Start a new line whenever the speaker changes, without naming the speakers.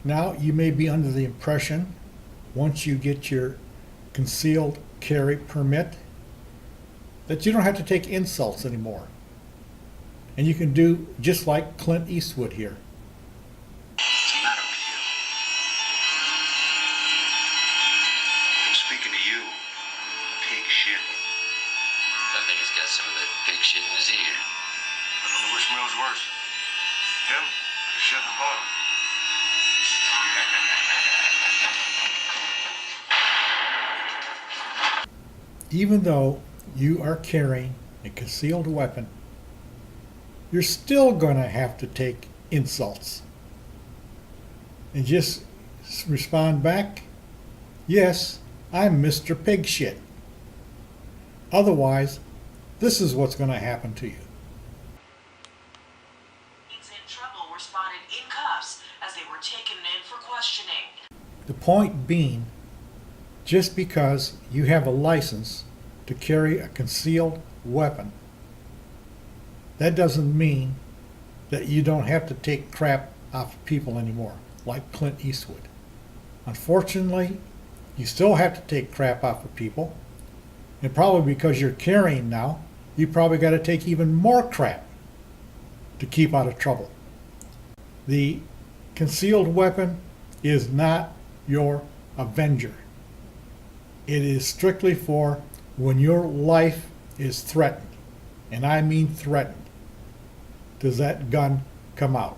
Now, you may be under the impression, once you get your concealed carry permit, that you don't have to take insults anymore. And you can do just like Clint Eastwood here.
What's the matter with you? I'm speaking to you, pig shit.
I think he's got some of that pig shit in his ear.
I don't know which smells worse. Him or shit in the bottle.
Even though you are carrying a concealed weapon, you're still going to have to take insults. And just respond back, yes, I'm Mr. Pig Shit. Otherwise, this is what's going to happen to you.
In trouble were spotted in cuffs as they were taken in for questioning.
The point being, just because you have a license to carry a concealed weapon, that doesn't mean that you don't have to take crap off of people anymore, like Clint Eastwood. Unfortunately, you still have to take crap off of people, and probably because you're carrying now, you probably got to take even more crap to keep out of trouble. The concealed weapon is not your avenger. It is strictly for when your life is threatened, and I mean threatened. Does that gun come out?